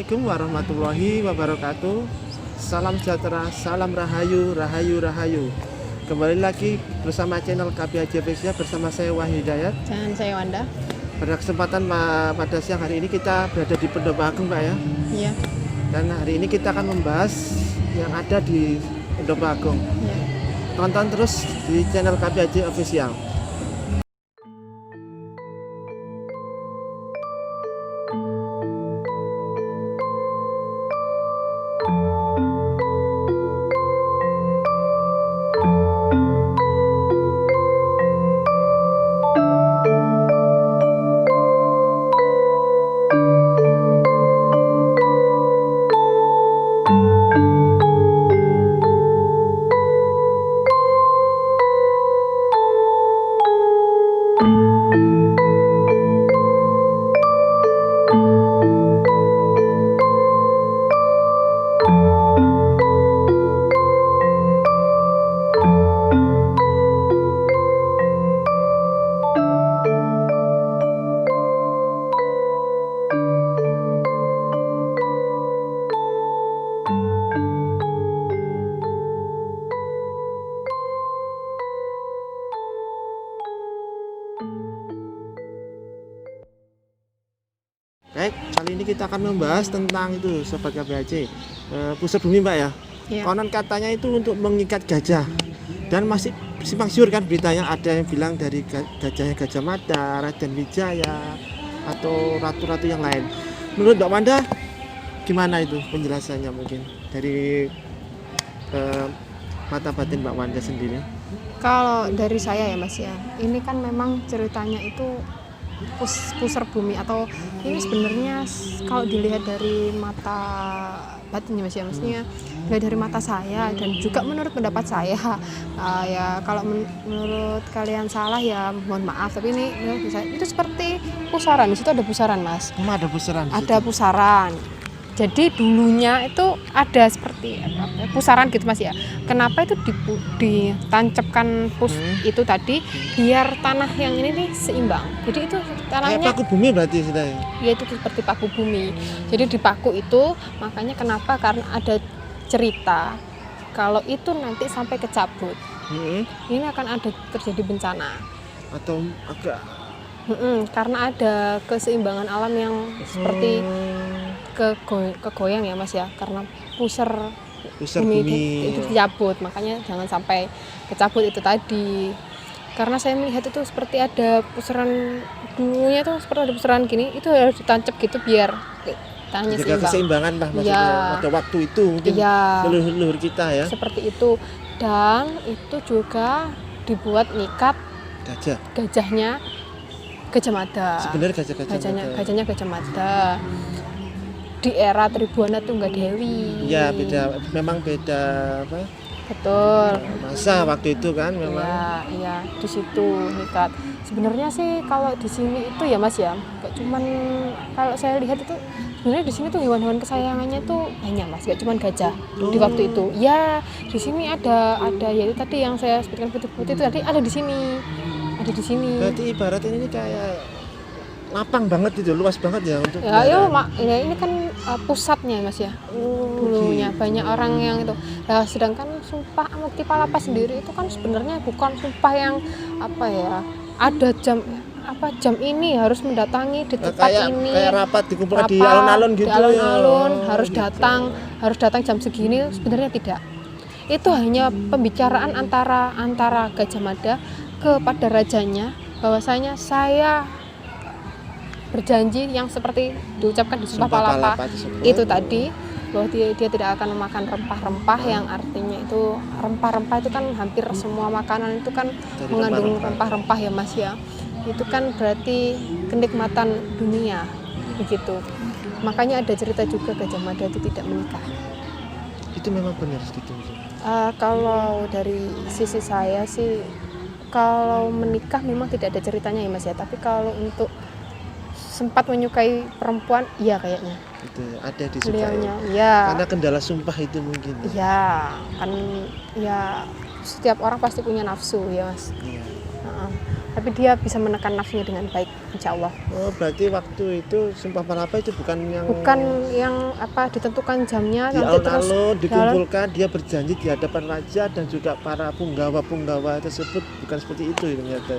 Assalamualaikum warahmatullahi wabarakatuh. Salam sejahtera, salam rahayu, rahayu, rahayu. Kembali lagi bersama channel KPHJ Official bersama saya Wahyu Hidayat. Dan saya Wanda. Pada kesempatan pada siang hari ini kita berada di Pendopo Agung, Pak ya. Iya. Dan hari ini kita akan membahas yang ada di Pendopo Agung. Iya. Tonton terus di channel KPHJ Official. Baik, kali ini kita akan membahas tentang itu Sobat KPHJ, pusar bumi, Mbak ya. Iya. Konon katanya itu untuk mengikat gajah. Dan masih simpang siur kan beritanya, ada yang bilang dari gajahnya Gajah Mada, Raden Wijaya, atau ratu-ratu yang lain. Menurut Mbak Wanda, gimana itu penjelasannya mungkin dari mata batin Mbak Wanda sendiri? Kalau dari saya ya Mas ya, ini kan memang ceritanya itu pusar bumi, atau ini sebenarnya kalau dilihat dari mata batinnya Mas ya, maksudnya dilihat dari mata saya dan juga menurut pendapat saya, ya kalau menurut kalian salah ya mohon maaf, tapi ini menurut saya itu seperti pusaran. Di situ ada pusaran Mas. Emang ada pusaran? Ada pusaran. Jadi dulunya itu ada seperti pusaran gitu Mas ya. Kenapa itu ditancapkan itu tadi biar tanah yang ini nih seimbang. Jadi itu tanahnya kayak paku bumi berarti sudah. Ya itu seperti paku bumi. Jadi di paku itu makanya kenapa, karena ada cerita kalau itu nanti sampai kecabut, ini akan ada terjadi bencana. Atau agak karena ada keseimbangan alam yang seperti kegoyang ya Mas ya, karena pusar bumi itu dicabut, makanya jangan sampai kecabut itu tadi. Karena saya melihat itu seperti ada pusaran dulunya tuh, seperti ada pusaran gini, itu harus ditancap gitu biar tanahnya jaga seimbang. Keseimbangan lah maksudnya. Ya. Pada waktu itu mungkin leluhur kita ya. Seperti itu. Dan itu juga dibuat ngikat gajahnya Gajah Mada. Sebenarnya gajahnya Gajah Mada. Di era Tribhuwana Tunggadewi. Ya memang beda apa? Betul. Masa waktu itu kan memang. Iya, di situ nikat. Sebenarnya sih kalau di sini itu ya Mas ya, gak cuman, kalau saya lihat itu sebenarnya di sini tuh hewan-hewan kesayangannya tuh banyak Mas, gak cuman gajah di waktu itu. Ya, di sini ada ya itu tadi yang saya sebutkan putih-putih itu tadi ada di sini. Ada di sini. Berarti ibarat ini kayak lapang banget itu, luas banget ya untuk ini kan pusatnya Mas ya. Dulunya banyak orang yang itu. Nah, sedangkan Sumpah Mukti Palapa sendiri itu kan sebenarnya bukan sumpah yang apa ya, ada jam ini harus mendatangi di tempat ini. Kayak rapat dikumpulkan di alun-alun gitu. Di alun-alun ya. harus datang jam segini, sebenarnya tidak. Itu hanya pembicaraan antara Gajah Mada kepada rajanya, bahwasanya saya berjanji yang seperti diucapkan di Sumpah Palapa itu tadi, bahwa dia tidak akan memakan rempah-rempah, yang artinya itu rempah-rempah itu kan hampir semua makanan itu kan mengandung rempah-rempah ya Mas ya. Itu kan berarti kenikmatan dunia begitu. Makanya ada cerita juga Gajah Mada itu tidak menikah. Itu memang benar gitu. Kalau dari sisi saya sih, kalau menikah memang tidak ada ceritanya ya Mas ya. Tapi kalau untuk sempat menyukai perempuan, iya kayaknya. Itu ada disukai. Beliaunya, ya. Karena kendala sumpah itu mungkin. Iya, kan ya setiap orang pasti punya nafsu ya Mas. Iya. tapi dia bisa menekan nafsunya dengan baik, insya Allah. Oh, berarti waktu itu Sumpah Palapa itu bukan yang Ditentukan jamnya, di nanti terus alun-alun dikumpulkan, dia berjanji di hadapan raja dan juga para punggawa-punggawa tersebut, bukan seperti itu ternyata.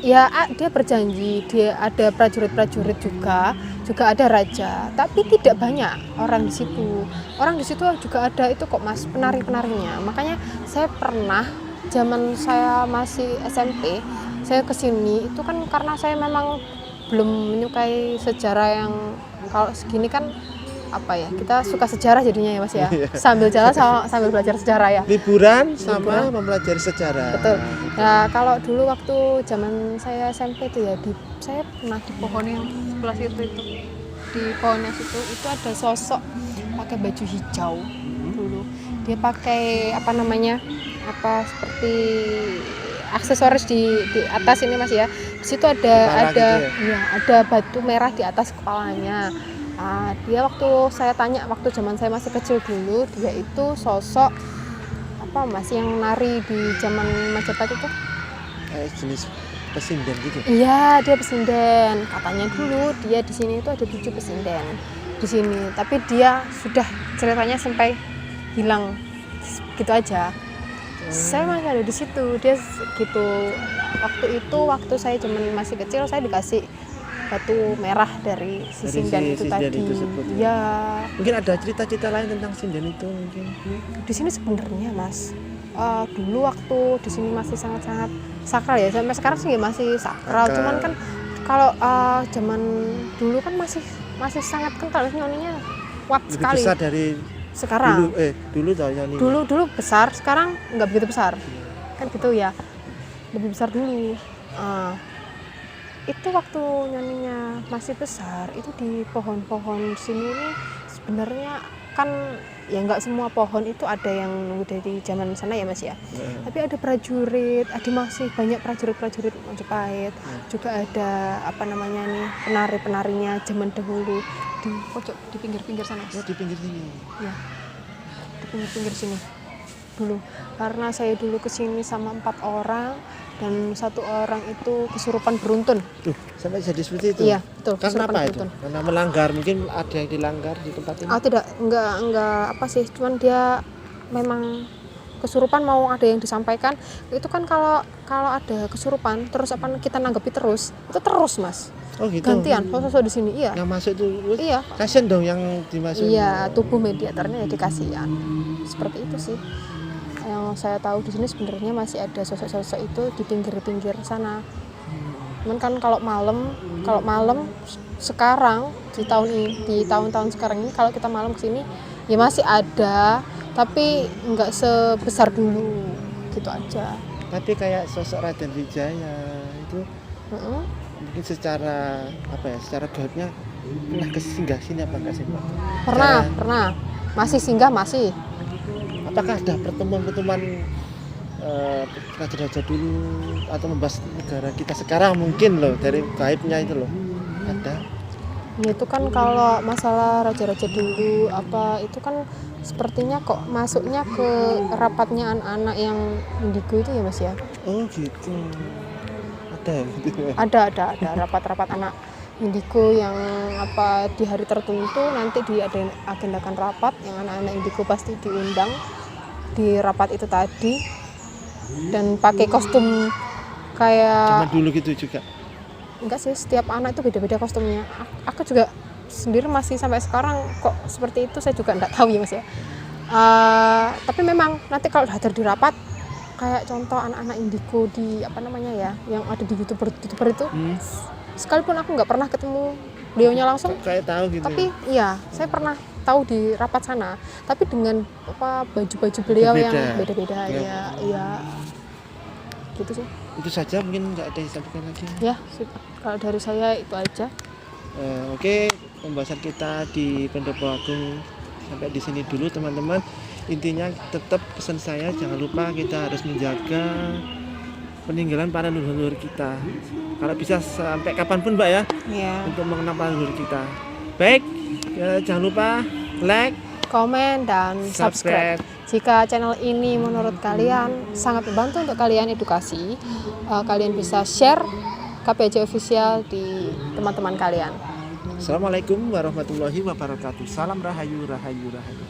ya dia berjanji, dia ada prajurit-prajurit juga ada raja, tapi tidak banyak orang di situ. Orang di situ juga ada itu kok Mas, penari-penarinya. Makanya saya pernah zaman saya masih SMP, saya kesini itu kan karena saya memang belum menyukai sejarah yang kalau segini kan kita suka sejarah jadinya ya Mas ya, sambil jalan sambil belajar sejarah ya, Liburan sama mempelajari sejarah. betul. Ya kalau dulu waktu zaman saya SMP itu ya, saya pernah di pohon yang sebelah situ itu, di pohonnya situ itu ada sosok pakai baju hijau dulu, dia pakai seperti aksesoris di atas ini Mas ya. Di situ ada ada batu merah di atas kepalanya. Dia waktu saya tanya waktu zaman saya masih kecil dulu, dia itu sosok Mas yang nari di zaman Majapahit itu? Jenis pesinden gitu. Iya, dia pesinden. Katanya dulu dia di sini itu ada 7 pesinden di sini, tapi dia sudah ceritanya sampai hilang gitu aja. Saya masih ada di situ, dia gitu. Waktu saya zaman masih kecil, saya dikasih batu merah dari si sinden itu tadi. Ya. Mungkin ada cerita-cerita lain tentang sinden itu mungkin. Di sini sebenarnya Mas, dulu waktu di sini masih sangat-sangat sakral ya. Sampai sekarang sih masih sakral. Cuman kan kalau zaman dulu kan masih sangat kental nyoninya, kuat lebih sekali. Besar dari sekarang. Dulu besar, sekarang nggak begitu besar. Kan gitu ya. Lebih besar dulu. Itu waktu nyaninya masih besar, itu di pohon-pohon sini ini sebenarnya kan ya nggak semua pohon itu ada yang udah di zaman sana ya Mas ya. Tapi ada prajurit, masih banyak prajurit-prajurit Majapahit. Juga ada penari-penarinya zaman dahulu di pojok, di pinggir-pinggir sana. Oh, di pinggir sini. Ya. Di pinggir-pinggir sini. Dulu karena saya dulu kesini sama 4 orang dan 1 orang itu kesurupan beruntun. Tuh, sampai jadi seperti itu. Iya, betul. Karena apa beruntun. Itu? Karena melanggar, mungkin ada yang dilanggar di tempat ini. Tidak, enggak cuman dia memang kesurupan, mau ada yang disampaikan. Itu kan kalau ada kesurupan terus kita nanggepi terus, itu terus Mas. Oh gitu. Gantian sosok di sini, iya. Yang masuk itu, iya. Kasian dong yang dimasukin. Iya, tubuh mediatornya ya dikasihan. Seperti itu sih. Yang saya tahu di sini sebenarnya masih ada sosok-sosok itu di pinggir-pinggir sana. Cuman kan kalau malam sekarang di tahun-tahun sekarang ini kalau kita malam kesini ya masih ada, tapi nggak sebesar dulu gitu aja. Tapi kayak sosok Raden Wijaya itu mungkin secara gaibnya pernah singgah sini apa enggak sih Pak? Pernah. Masih singgah masih. Apakah ada pertemuan raja-raja dulu atau membahas negara kita sekarang mungkin loh dari gaibnya itu loh ada? Ya itu kan kalau masalah raja-raja dulu itu kan sepertinya kok masuknya ke rapatnya anak-anak yang indigo itu ya Mas ya? Oh gitu. Ada gitu. Ada rapat-rapat anak indigo yang di hari tertentu nanti diagendakan rapat yang anak-anak indigo pasti diundang di rapat itu tadi dan pakai kostum kayak cuma dulu gitu juga. Enggak sih, setiap anak itu beda-beda kostumnya. Aku juga sendiri masih sampai sekarang kok seperti itu saya juga enggak tahu ya Mas ya. Tapi memang nanti kalau hadir di rapat kayak contoh anak-anak indigo di yang ada di youtuber itu sekalipun aku nggak pernah ketemu beliaunya langsung kayak tahu gitu. Tapi iya saya pernah tahu di rapat sana, tapi dengan baju-baju beliau yang beda-beda ya gitu sih. Itu saja, mungkin nggak ada yang disampaikan lagi ya. Kalau dari saya itu aja. Oke, pembahasan kita di Pendopo Agung sampai di sini dulu teman-teman. Intinya tetap pesan saya jangan lupa kita harus menjaga peninggalan para leluhur kita. Kalau bisa sampai kapanpun Mbak ya. Untuk mengenang para leluhur kita. Baik, jangan lupa like, komen, dan subscribe. Jika channel ini menurut kalian sangat membantu untuk kalian edukasi, kalian bisa share KPJ Official di teman-teman kalian. Assalamualaikum warahmatullahi wabarakatuh. Salam rahayu, rahayu, rahayu.